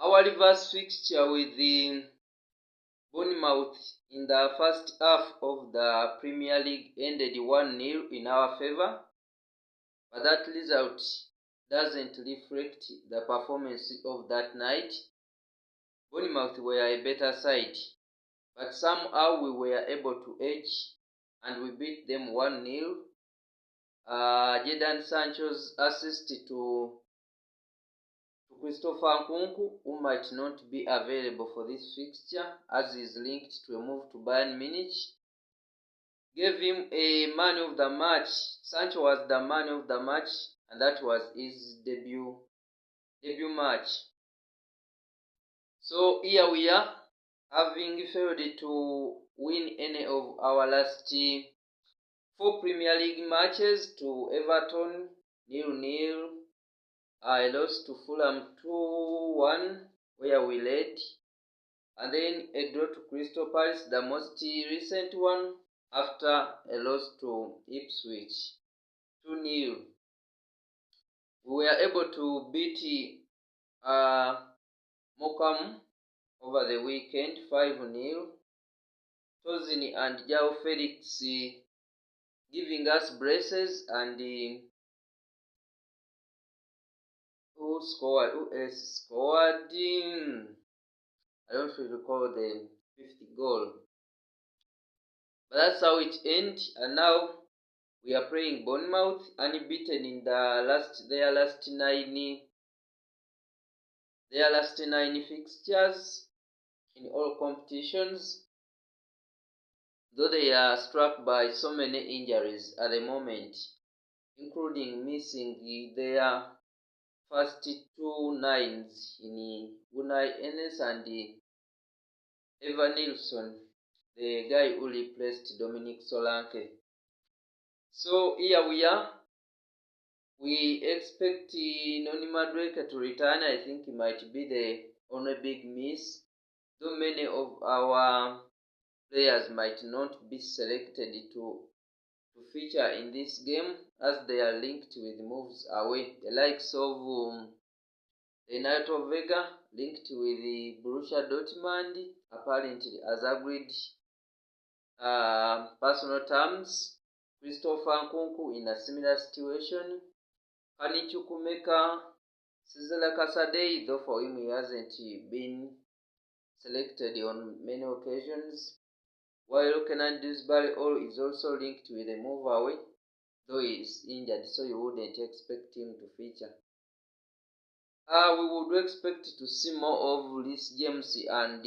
Our reverse fixture with the Bournemouth in the first half of the Premier League ended 1-0 in our favour, but that result doesn't reflect the performance of that night. Bournemouth were a better side, but somehow we were able to edge and we beat them 1-0. Jadon Sancho's assist to Christopher Nkunku, who might not be available for this fixture as he is linked to a move to Bayern Munich, gave him a man of the match. Sancho was the man of the match, and that was his debut match. So here we are, having failed to win any of our last 4 Premier League matches. To Everton 0-0. I lost to Fulham 2-1, where we led, and then a draw to Crystal Palace, the most recent one, after a loss to Ipswich 2-0. We were able to beat Morecambe over the weekend 5-0. Tozin and João Felix giving us braces, and who else scored? I don't really recall the 50th goal. But that's how it ended, and now we are playing Bournemouth, unbeaten in their last nine fixtures in all competitions, though they are struck by so many injuries at the moment, including missing their first 2 nines in Unai Enes and Evan Nilsson, the guy who replaced Dominic Solanke. So here we are. We expect Noni Madueke to return. I think he might be the only big miss, though many of our players might not be selected to feature in this game, as they are linked with moves away. The likes of Renato Vega linked with the Borussia Dortmund, apparently has agreed personal terms. Christopher Nkunku in a similar situation. Kani Chukwuemeka, Cesar Casadei, though for him he hasn't been selected on many occasions. While Kenan Dewsbury is also linked with a move away, though he is injured, so you wouldn't expect him to feature. We would expect to see more of Reece James and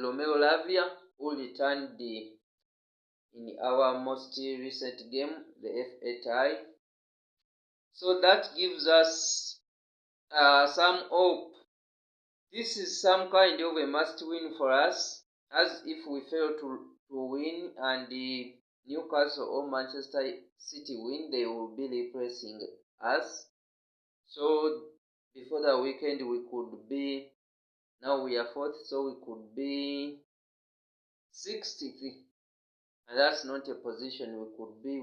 Romeo Lavia, who returned in our most recent game, the FA tie. So that gives us some hope. This is some kind of a must-win for us, as if we fail to win and the Newcastle or Manchester City win, they will be replacing us. So before the weekend we could be, now we are 4th, so we could be 60th, and that's not a position we could be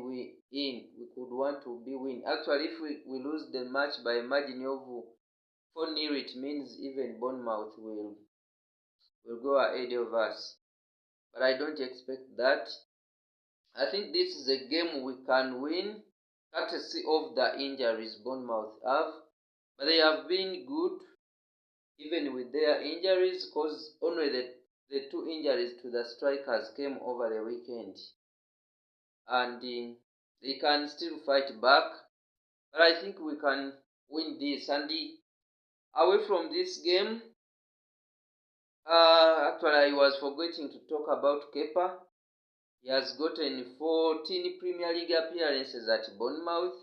in. We could want to be win. Actually, if we lose the match by a margin of 4-0, it means even Bournemouth will go ahead of us. But I don't expect that. I think this is a game we can win, courtesy of the injuries Bournemouth have. But they have been good, even with their injuries, because only the 2 injuries to the strikers came over the weekend. And they can still fight back. But I think we can win this. And away from this game, actually I was forgetting to talk about Kepa. He has gotten 14 Premier League appearances at Bournemouth.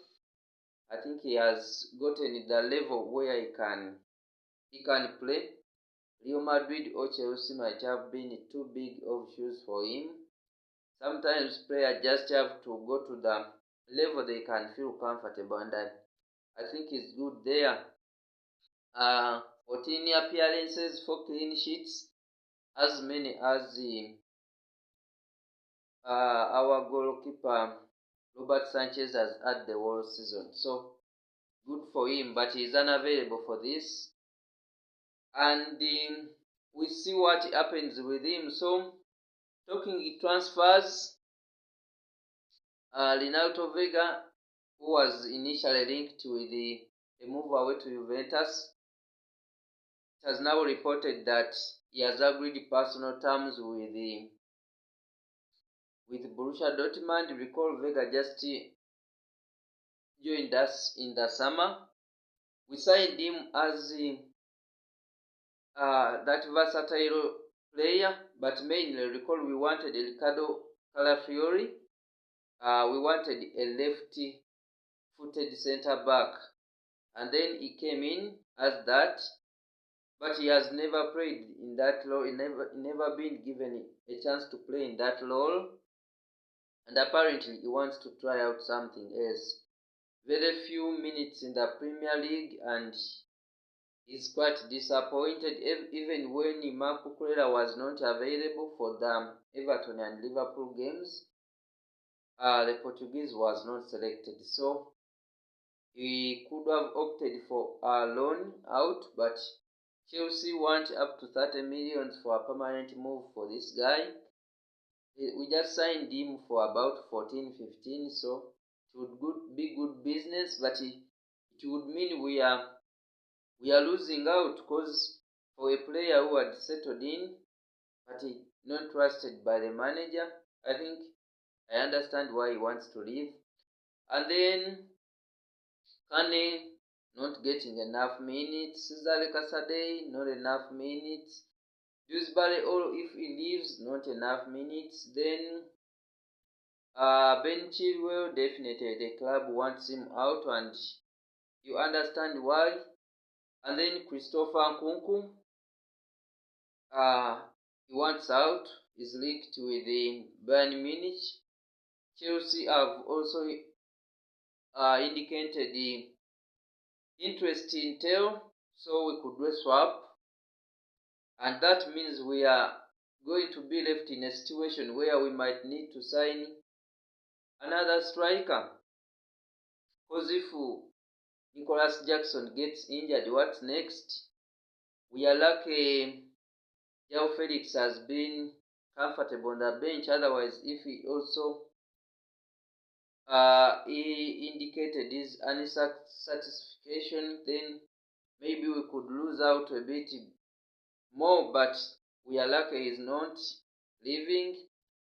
I think he has gotten the level where he can play. Real Madrid or Chelsea might have been too big of shoes for him. Sometimes players just have to go to the level they can feel comfortable, and I think he's good there. 14 appearances, 4 clean sheets, as many as our goalkeeper Robert Sanchez has had the whole season. So good for him, but he's unavailable for this. and we see what happens with him. So, talking transfers, Renato Vega, who was initially linked with a move away to Juventus, it has now reported that he has agreed personal terms with Borussia Dortmund. Recall Vega just joined us in the summer. We signed him as that versatile player, but mainly recall we wanted Ricardo Calafiori. We wanted a left-footed centre-back, and then he came in as that, but he has never played in that role. He never been given a chance to play in that role, and apparently he wants to try out something else. Very few minutes in the Premier League, and he's quite disappointed. Even when Marco Cucurella was not available for the Everton and Liverpool games, the Portuguese was not selected. So he could have opted for a loan out, but Chelsea want up to 30 million for a permanent move for this guy. We just signed him for about 14-15, so it would be good business, but it would mean we are losing out, because for a player who had settled in but he not trusted by the manager, I think I understand why he wants to leave. And then Kane not getting enough minutes, Cesare Casadei not enough minutes, Dewsbury, or if he leaves, not enough minutes. Then Ben Chilwell, definitely the club wants him out, and you understand why. And then Christopher Nkunku, he wants out, is linked with the Bayern Munich. Chelsea have also indicated the interest in Teo, so we could do a swap, and that means we are going to be left in a situation where we might need to sign another striker, because if Nicholas Jackson gets injured, what's next? We are lucky João Felix has been comfortable on the bench. Otherwise, if he also he indicated his unsatisfaction, then maybe we could lose out a bit more, but we are lucky he's not leaving.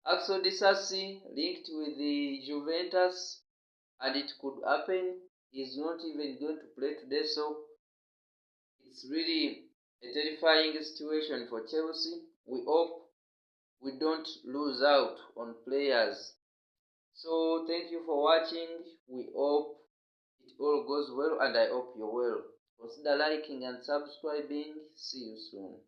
Axel Disasi linked with the Juventus, and it could happen. He's not even going to play today, so it's really a terrifying situation for Chelsea. We hope we don't lose out on players. So thank you for watching. We hope it all goes well, and I hope you're well. Consider liking and subscribing. See you soon.